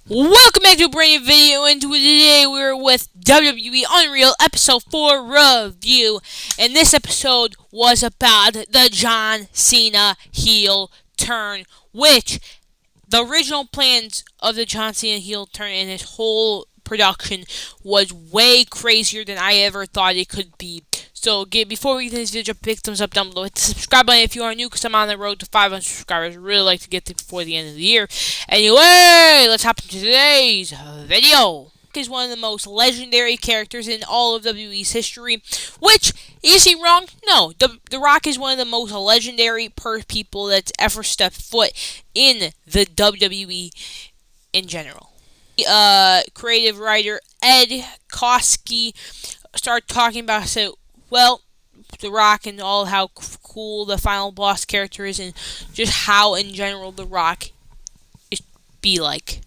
Welcome back to a brand new video, and today we're with WWE Unreal Episode 4 review. And this episode was about the John Cena heel turn, which the original plans of the John Cena heel turn and his whole production was way crazier than I ever thought it could be. So before we get into this video, big thumbs up down below. Hit the subscribe button if you are new, because I'm on the road to 500 subscribers. I'd really like to get there before the end of the year. Anyway, let's hop into today's video. Is one of the most legendary characters in all of WWE's history. Which, is he wrong? No. The Rock is one of the most legendary people that's ever stepped foot in the WWE in general. Creative writer Ed Koski started talking about it. So, well, The Rock and all how cool the final boss character is, and just how in general The Rock is be like.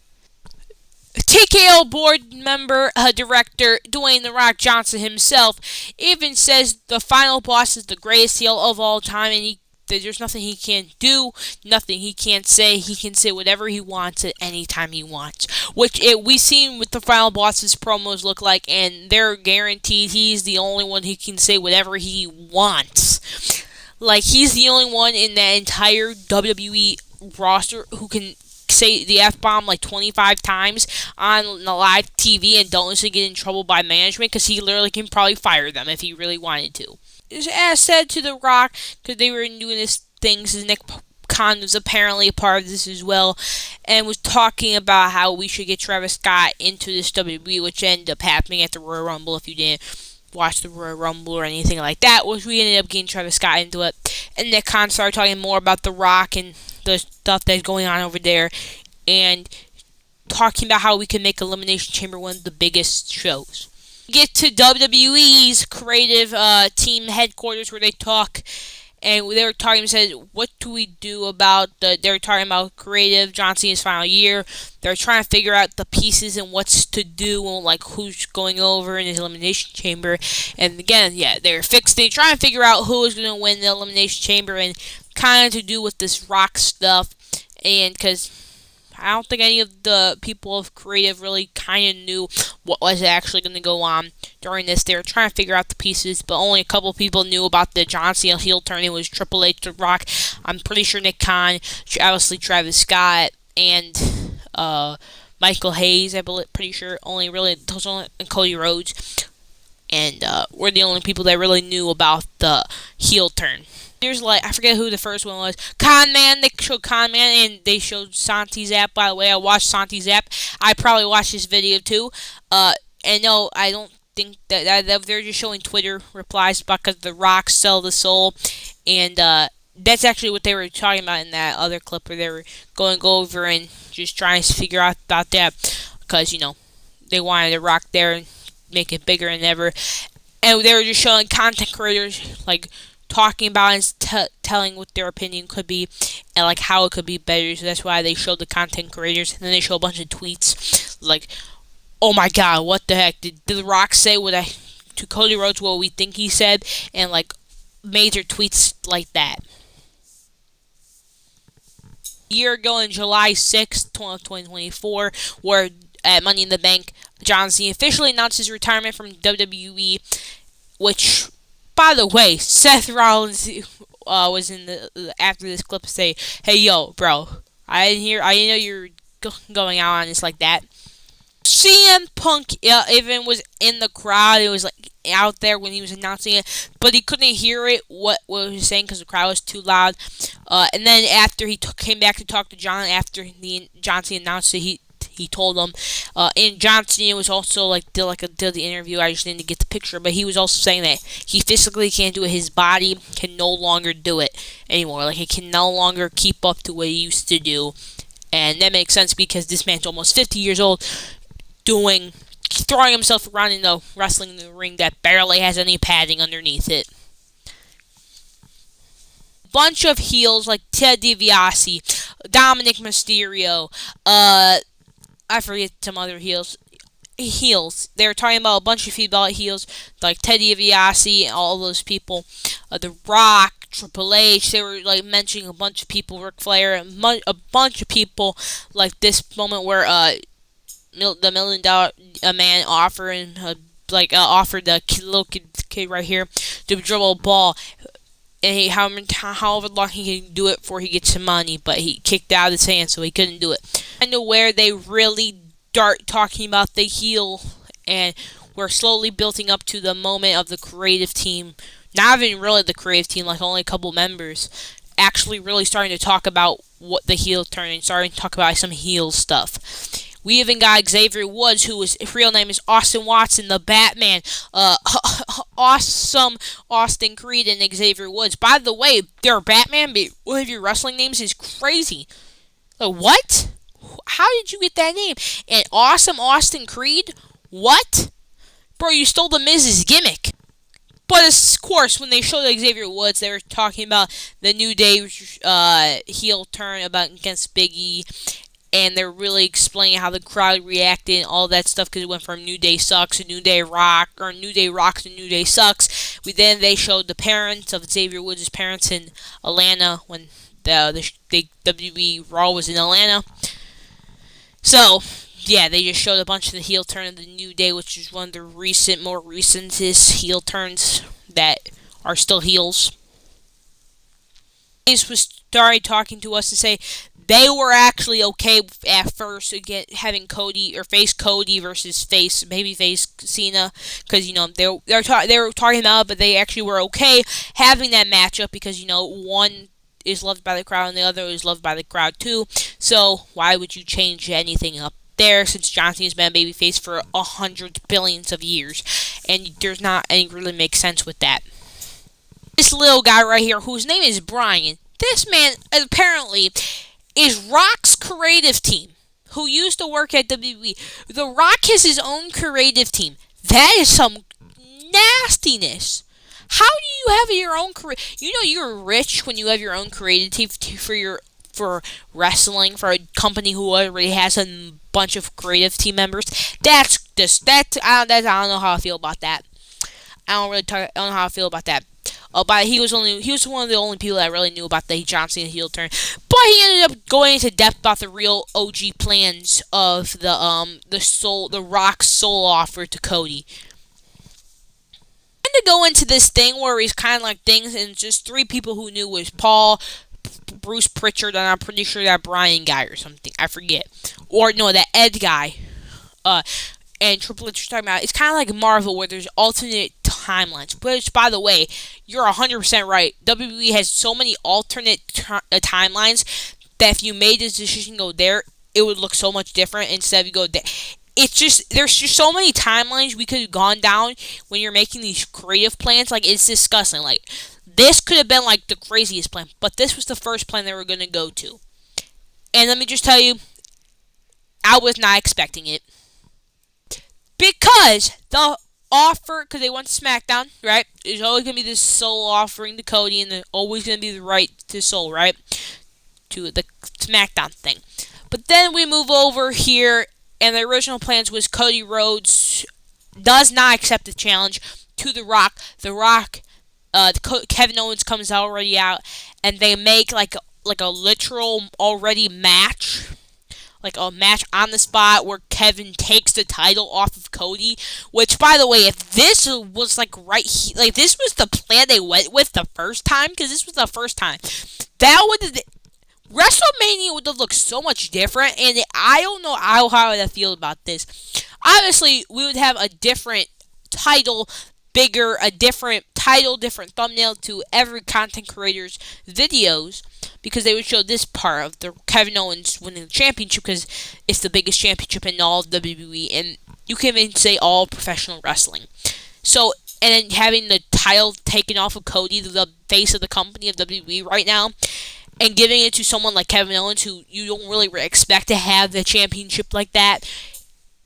TKO board member, director Dwayne The Rock Johnson himself even says the final boss is the greatest heel of all time, and there's nothing he can't do, nothing he can't say. He can say whatever he wants at any time he wants. Which we've seen what the final boss's promos look like, and they're guaranteed he's the only one who can say whatever he wants. Like, he's the only one in the entire WWE roster who can say the F-bomb like 25 times on the live TV and don't listen, get in trouble by management, because he literally can probably fire them if he really wanted to. As said to The Rock, because they were doing this thing, since Nick Khan was apparently a part of this as well, and was talking about how we should get Travis Scott into this WWE, which ended up happening at the Royal Rumble. If you didn't watch the Royal Rumble or anything like that, which we ended up getting Travis Scott into it, and Nick Khan started talking more about The Rock and the stuff that's going on over there, and talking about how we can make Elimination Chamber one of the biggest shows. Get to WWE's creative team headquarters, where they talk, and they were talking, said, what do we do about they were talking about creative John Cena's final year. They're trying to figure out the pieces and what's to do, and like who's going over in his Elimination Chamber. And again, yeah, they're trying to figure out who is going to win the Elimination Chamber, and kind of to do with this Rock stuff. And because I don't think any of the people of creative really kind of knew what was actually going to go on during this. They were trying to figure out the pieces, but only a couple people knew about the John Cena heel turn. It was Triple H, The Rock, I'm pretty sure Nick Khan, obviously Travis Scott, and Michael Hayes, pretty sure. Only really, and Cody Rhodes. And we're the only people that really knew about the heel turn. There's I forget who the first one was. Con Man, they showed Con Man, and they showed Santi's app. By the way, I watched Santi's app. I probably watched this video too. And no, I don't think that they're just showing Twitter replies because The Rock sell the soul. And that's actually what they were talking about in that other clip, where they were going over and just trying to figure out about that. Because, they wanted The Rock there and make it bigger than ever. And they were just showing content creators, talking about and telling what their opinion could be, and how it could be better. So that's why they showed the content creators, and then they show a bunch of tweets oh my god, what the heck, did The Rock say to Cody Rhodes what we think he said, and major tweets like that. A year ago, on July 6th, 2024, where at Money in the Bank, John Cena officially announced his retirement from WWE, which, by the way, Seth Rollins was in after this clip to say, "Hey, yo, bro, I didn't know you're going out on this like that." CM Punk even was in the crowd. It was out there when he was announcing it, but he couldn't hear what he was saying because the crowd was too loud. And then after he came back to talk to John after John Cena announced it, he told him, and John Cena was also did the interview. I just didn't get the picture, but he was also saying that he physically can't do it. His body can no longer do it anymore. He can no longer keep up to what he used to do, and that makes sense because this man's almost 50 years old, throwing himself around in the wrestling ring that barely has any padding underneath it. Bunch of heels like Ted DiBiase, Dominic Mysterio, I forget some other heels. They were talking about a bunch of female heels, like Ted DiBiase and all those people. The Rock, Triple H. They were mentioning a bunch of people, Ric Flair, and a bunch of people. This moment where the $1 million man offering offered the little kid right here to dribble a ball, and however long he can do it before he gets some money, but he kicked out of his hand, so he couldn't do it. And to where they really start talking about the heel, and we're slowly building up to the moment of the creative team. Not even really the creative team, like only a couple members, actually really starting to talk about what the heel turn and starting to talk about some heel stuff. We even got Xavier Woods, whose real name is Austin Watson, the Batman. Awesome Austin Creed and Xavier Woods. By the way, they're Batman, but one of your wrestling names is crazy. Like, what? How did you get that name? And Awesome Austin Creed? What? Bro, you stole the Miz's gimmick. But of course, when they showed Xavier Woods, they were talking about the New Day heel turn against Big E, and they're really explaining how the crowd reacted and all that stuff because it went from New Day sucks to New Day rock, or New Day rocks to New Day sucks. They showed the parents of Xavier Woods' parents in Atlanta when the WWE Raw was in Atlanta. So yeah, they just showed a bunch of the heel turn of the New Day, which is one of the more recentest heel turns that are still heels. Was started talking to us and say they were actually okay at first again having Cody or face Cody versus maybe face Cena, because they were talking about it, but they actually were okay having that matchup because one is loved by the crowd and the other is loved by the crowd too. So why would you change anything up there, since John Cena's been a babyface for 100 billions of years, and there's not any really makes sense with that. This little guy right here, whose name is Brian, this man apparently is Rock's creative team, who used to work at WWE. The Rock has his own creative team. That is some nastiness. How do you have your own you're rich when you have your own creative team for wrestling, for a company who already has a bunch of creative team members. I don't know how I feel about that. I don't know how I feel about that. But he was one of the only people that really knew about the John Cena heel turn. But he ended up going into depth about the real OG plans of the Rock's soul offer to Cody. And to go into this thing where he's kind of like things, and just three people who knew was Paul, Bruce Pritchard, and I'm pretty sure that Brian guy or something. I forget. Or no, that Ed guy. And Triple H was talking about, it's kind of like Marvel where there's alternate timelines. Which, by the way, you're 100% right. WWE has so many alternate timelines that if you made this decision go there, it would look so much different instead of you go there. There's just so many timelines we could have gone down when you're making these creative plans. Like, it's disgusting. Like, this could have been like the craziest plan, but this was the first plan they were going to go to. And let me just tell you, I was not expecting it. Because the offer, because they went to SmackDown, right? There's always going to be this soul offering to Cody, and there's always going to be the right to soul, right? To the SmackDown thing. But then we move over here, and the original plans was Cody Rhodes does not accept the challenge to The Rock. The Rock, Kevin Owens comes already out, and they make like a literal already match. Like a match on the spot where Kevin takes the title off of Cody. Which, by the way, if this was this was the plan they went with the first time, because this was the first time, that would have WrestleMania would have looked so much different. And I don't know how I would feel about this. Obviously, we would have a different title, a different title, different thumbnail to every content creator's videos, because they would show this part of the Kevin Owens winning the championship, because it's the biggest championship in all of WWE, and you can even say all professional wrestling. So, and then having the title taken off of Cody, the face of the company of WWE right now, and giving it to someone like Kevin Owens, who you don't really expect to have the championship like that.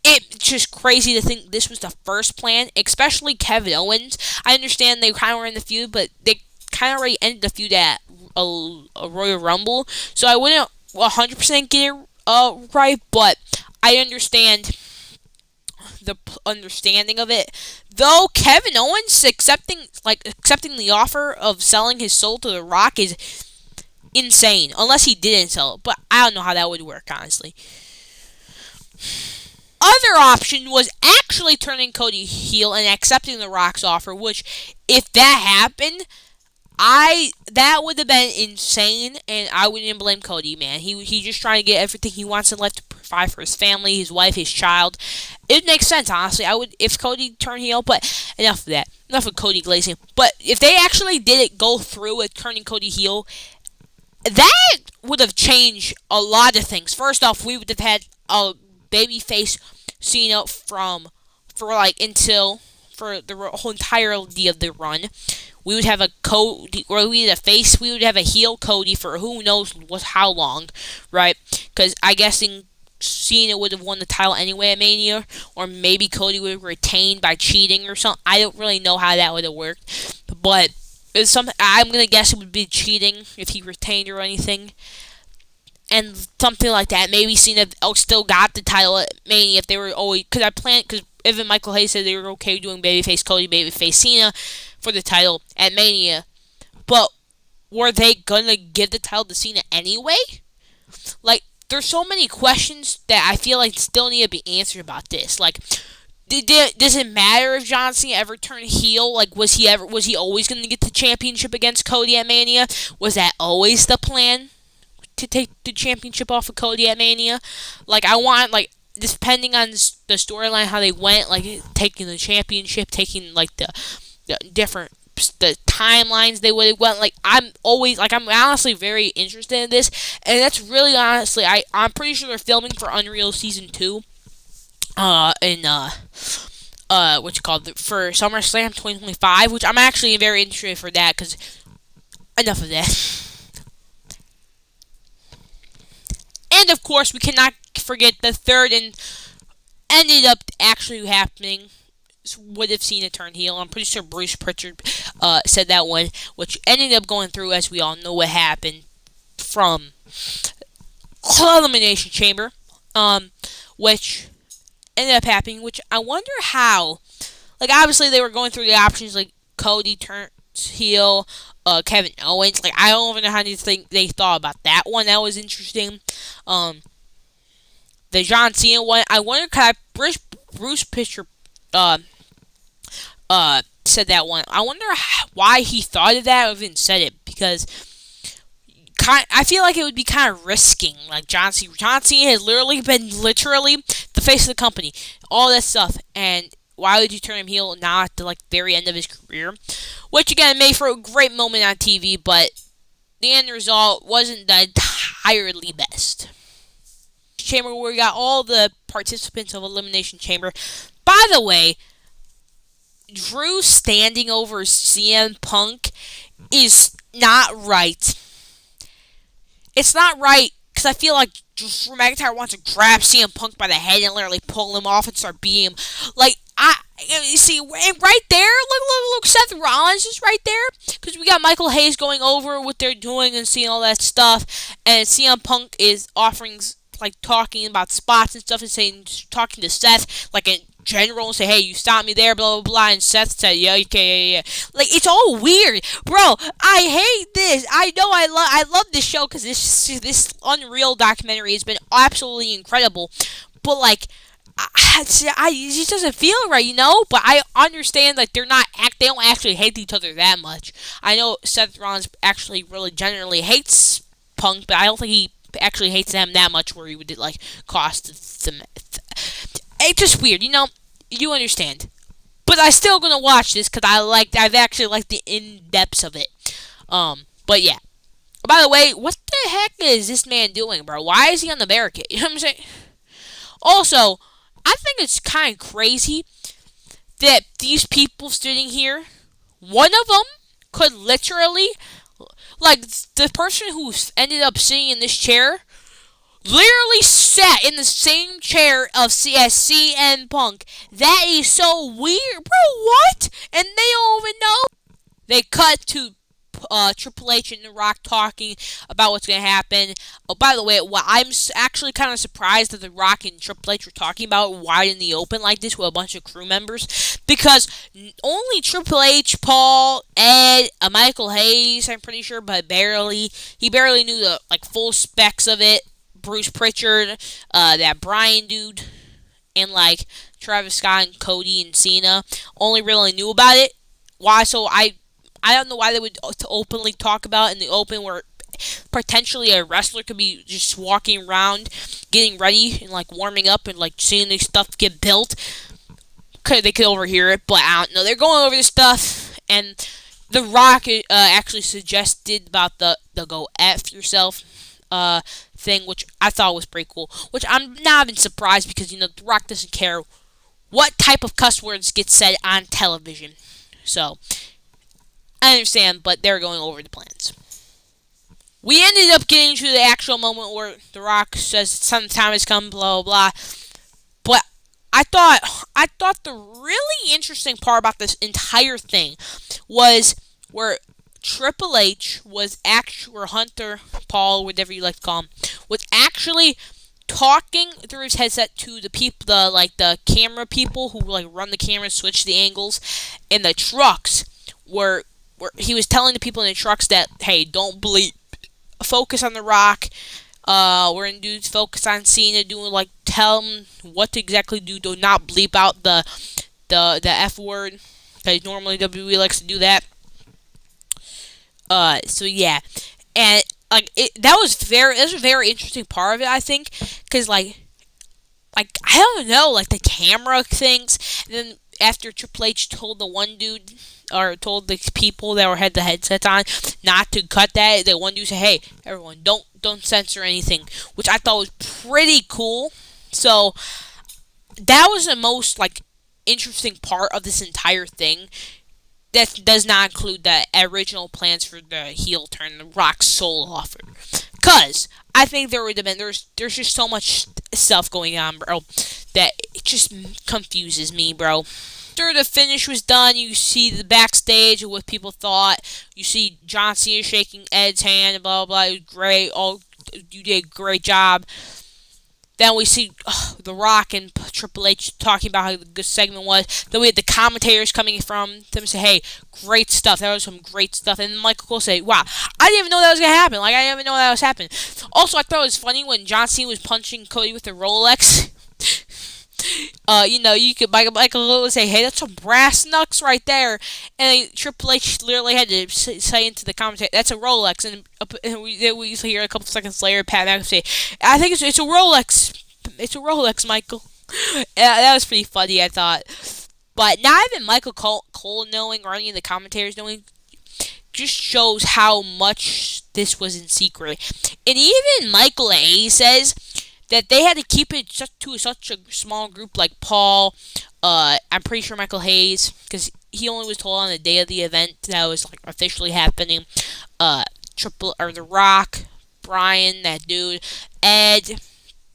It's just crazy to think this was the first plan, especially Kevin Owens. I understand they kind of were in the feud, but they kind of already ended the feud at a Royal Rumble, so I wouldn't 100% get it right, but I understand the understanding of it. Though Kevin Owens accepting the offer of selling his soul to The Rock is insane, unless he didn't sell it, but I don't know how that would work, honestly. other option was actually turning Cody heel and accepting The Rock's offer, which, if that happened, that would have been insane, and I wouldn't blame Cody, man. He's just trying to get everything he wants in life to provide for his family, his wife, his child. It makes sense, honestly. I would if Cody turned heel, but enough of that. Enough of Cody glazing. But if they actually did it go through with turning Cody heel, that would have changed a lot of things. First off, we would have had a babyface Cena for the whole entirety of the run. We would have a Cody, or we would have a heel Cody for who knows how long, right? Because I guessing Cena would have won the title anyway at Mania, or maybe Cody would have retained by cheating or something. I don't really know how that would have worked, but I'm gonna guess it would be cheating if he retained or anything, and something like that. Maybe Cena still got the title at Mania if they were always because even Michael Hayes said they were okay doing babyface Cody, babyface Cena for the title at Mania, but were they gonna give the title to Cena anyway? Like, there's so many questions that I feel like still need to be answered about this. Like, does it matter if John Cena ever turned heel? Like, was he always gonna get the championship against Cody at Mania? Was that always the plan, to take the championship off of Cody at Mania? Like, I want, like, depending on the storyline, how they went, like, taking the championship, taking, like, the timelines they would have went. Like, I'm honestly very interested in this, and that's really honestly, I'm pretty sure they're filming for Unreal Season 2, for SummerSlam 2025, which I'm actually very interested for that, because enough of that. And of course, we cannot forget the third and ended up actually happening. What if Cena turned heel? I'm pretty sure Bruce Pritchard said that one, which ended up going through, as we all know what happened from Elimination Chamber, which ended up happening, which I wonder how. Like, obviously, they were going through the options, like, Cody turns heel, Kevin Owens. Like, I don't even know how they thought about that one. That was interesting. The John Cena one, I wonder, Bruce Pritchard said that one. I wonder why he thought of that or even said it, because I feel like it would be kind of risking. Like, John Cena has been the face of the company, all that stuff, and why would you turn him heel now at the very end of his career? Which again made for a great moment on TV, but the end result wasn't the entirely best. Chamber, where we got all the participants of Elimination Chamber. By the way, Drew standing over CM Punk is not right. It's not right, because I feel like Drew McIntyre wants to grab CM Punk by the head and literally pull him off and start beating him. Like, you see, right there, look, Seth Rollins is right there, because we got Michael Hayes going over what they're doing and seeing all that stuff, and CM Punk is offering, like, talking about spots and stuff, and talking to Seth, like, in general, and say, hey, you stopped me there, blah, blah, blah, and Seth said, yeah, okay, yeah. Like, it's all weird. Bro, I hate this. I know I love this show, because this Unreal documentary has been absolutely incredible, but, like, it just doesn't feel right, you know? But I understand, like, they don't actually hate each other that much. I know Seth Rollins actually really generally hates Punk, but I don't think he actually hates them that much where he would, like, cost them. It's just weird, you know? You understand. But I'm still gonna watch this, because I've actually liked the in-depths of it. But yeah. By the way, what the heck is this man doing, bro? Why is he on the barricade? You know what I'm saying? Also, I think it's kind of crazy that these people sitting here, one of them could literally, like, the person who ended up sitting in this chair, literally sat in the same chair as CM Punk. That is so weird, bro. What? And they don't even know. They cut to Triple H and The Rock talking about what's going to happen. Oh, by the way, I'm actually kind of surprised that The Rock and Triple H were talking about wide in the open like this with a bunch of crew members, because only Triple H, Paul, Ed, Michael Hayes, I'm pretty sure, but he barely knew the full specs of it. Bruce Pritchard, that Brian dude, and like Travis Scott and Cody and Cena only really knew about it. Why? So I don't know why they would to openly talk about it in the open where potentially a wrestler could be just walking around, getting ready and like warming up and like seeing this stuff get built. They could overhear it, but I don't know. They're going over this stuff, and The Rock actually suggested about the go F yourself thing, which I thought was pretty cool. Which I'm not even surprised because The Rock doesn't care what type of cuss words get said on television. So I understand, but they're going over the plans. We ended up getting to the actual moment where The Rock says some time has come, blah blah blah. But I thought the really interesting part about this entire thing was where Triple H was actually, or Hunter, Paul, whatever you like to call him, was actually talking through his headset to the people, the camera people who like run the camera, switch the angles, and the trucks where he was telling the people in the trucks that, hey, don't bleep, focus on The Rock. We're gonna do focus on Cena, doing like tell him what to exactly do. Do not bleep out the F word, because normally WWE likes to do that. So yeah, and like that was a very interesting part of it, I think, because like I don't know, like the camera things. And then after Triple H told the one dude, or told the people that had the headsets on, not to cut that, the one dude said, "Hey, everyone, don't censor anything," which I thought was pretty cool. So that was the most like interesting part of this entire thing. That does not include the original plans for the heel turn, the Rock's soul offer. Cause I think there would have been there's just so much stuff going on, bro, that it just confuses me, bro. After the finish was done, you see the backstage of what people thought. You see John Cena shaking Ed's hand and blah blah blah. It was great. Oh, you did a great job. Then we see The Rock and Triple H talking about how the good segment was. Then we had the commentators coming from them say, "Hey, great stuff. That was some great stuff." And then Michael Cole say, "Wow, I didn't even know that was gonna happen. Like I didn't even know that was happening." Also, I thought it was funny when John Cena was punching Cody with the Rolex. You could Michael Cole would say, "Hey, that's some brass knucks right there," and Triple H literally had to say into the commentator, "That's a Rolex," and we used to hear a couple seconds later Pat McAfee say, "I think it's a Rolex. It's a Rolex, Michael." That was pretty funny, I thought. But not even Michael Cole knowing or any of the commentators knowing just shows how much this was in secret. And even Michael A says that they had to keep it to such a small group, like Paul. I'm pretty sure Michael Hayes, because he only was told on the day of the event that was like officially happening. The Rock, Brian, that dude, Ed,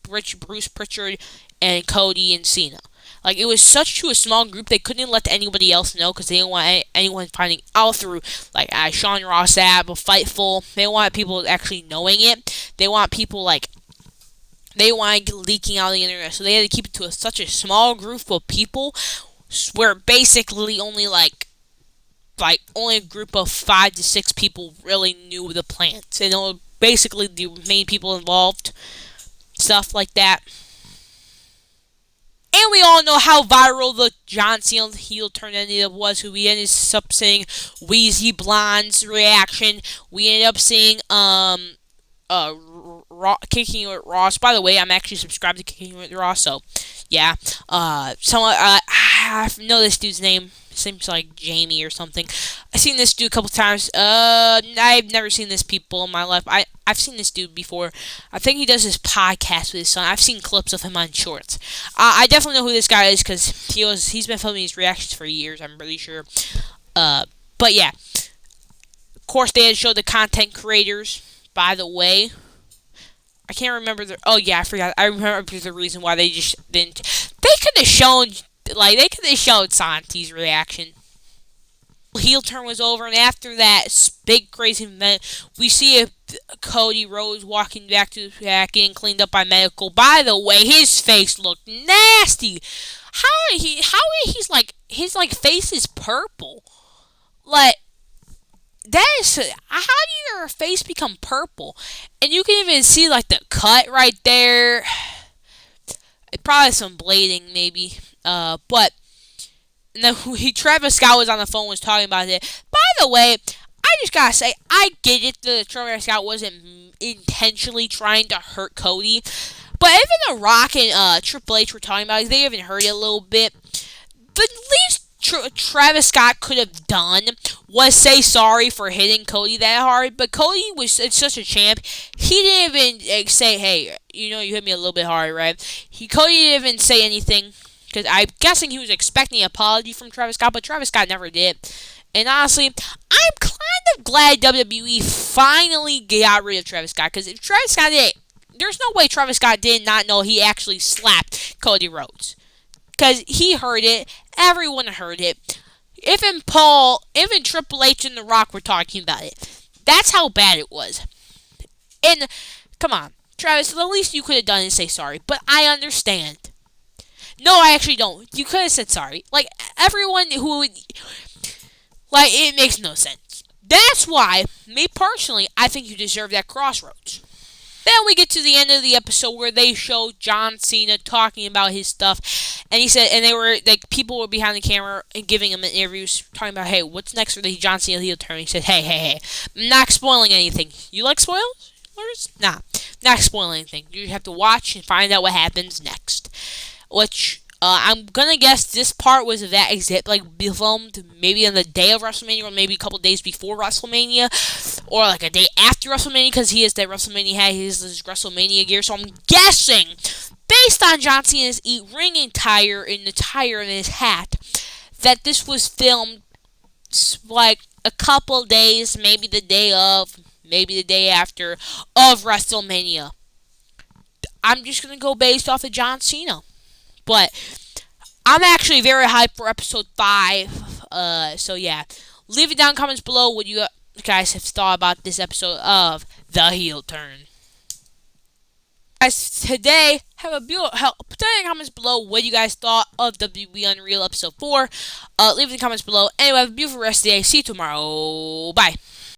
Bruce Pritchard, and Cody and Cena. Like it was such to a small group they couldn't let anybody else know because they didn't want anyone finding out through like Sean Ross app or Fightful. They want people actually knowing it. They want people like. They want leaking out on the internet, so they had to keep it to such a small group of people, where basically only only a group of 5 to 6 people really knew the plans, and basically the main people involved, stuff like that. And we all know how viral the John Cena heel turn ended up was. Who we ended up seeing Wheezy Blonde's reaction. We ended up seeing Kicking with Ross. By the way, I'm actually subscribed to Kicking with Ross, so yeah. I know this dude's name. Seems like Jamie or something. I've seen this dude a couple times. I've never seen this people in my life. I've seen this dude before. I think he does his podcast with his son. I've seen clips of him on shorts. I definitely know who this guy is because he's been filming his reactions for years. I'm pretty sure. But yeah. Of course, they had showed the content creators. By the way, I can't remember oh yeah, I forgot. I remember the reason why they just didn't. They could have shown Santi's reaction. Heel turn was over, and after that big crazy event, we see Cody Rhodes walking back to the back, getting cleaned up by medical. By the way, his face looked nasty. He's like his face is purple. Like that is how do your face become purple? And you can even see like the cut right there. probably some blading maybe. But and then Travis Scott was on the phone, was talking about it. By the way, I just gotta say, I get it that Travis Scott wasn't intentionally trying to hurt Cody, but even The Rock and Triple H were talking about it. They even heard it a little bit. The least Travis Scott could have done was say sorry for hitting Cody that hard, but Cody was such a champ. He didn't even say, "Hey, you hit me a little bit hard, right?" Cody didn't even say anything because I'm guessing he was expecting an apology from Travis Scott, but Travis Scott never did. And honestly, I'm kind of glad WWE finally got rid of Travis Scott, because if Travis Scott did, there's no way Travis Scott did not know he actually slapped Cody Rhodes. Because he heard it. Everyone heard it. Even Triple H and The Rock were talking about it. That's how bad it was. And, come on, Travis, the least you could have done is say sorry. But I understand. No, I actually don't. You could have said sorry. Like, everyone who would... Like, it makes no sense. That's why, me personally, I think you deserve that Crossroads. Then we get to the end of the episode where they show John Cena talking about his stuff, and he said, and they were like, people were behind the camera and giving him interviews, talking about, hey, what's next for the John Cena heel turn? He said, hey, I'm not spoiling anything. You like spoilers? Nah, not spoiling anything. You have to watch and find out what happens next. Which I'm gonna guess this part was that filmed maybe on the day of WrestleMania, or maybe a couple days before WrestleMania, or like a day after WrestleMania, because he is that WrestleMania hat, his WrestleMania gear. So I'm guessing, based on John Cena's ring attire and the tire in his hat, that this was filmed like a couple days, maybe the day of, maybe the day after of WrestleMania. I'm just gonna go based off of John Cena. But I'm actually very hyped for episode 5. So yeah. Leave it down in the comments below what you guys have thought about this episode of The Heel Turn. Guys, today, put down in the comments below what you guys thought of WWE Unreal episode 4. Leave it in the comments below. Anyway, have a beautiful rest of the day. See you tomorrow. Bye.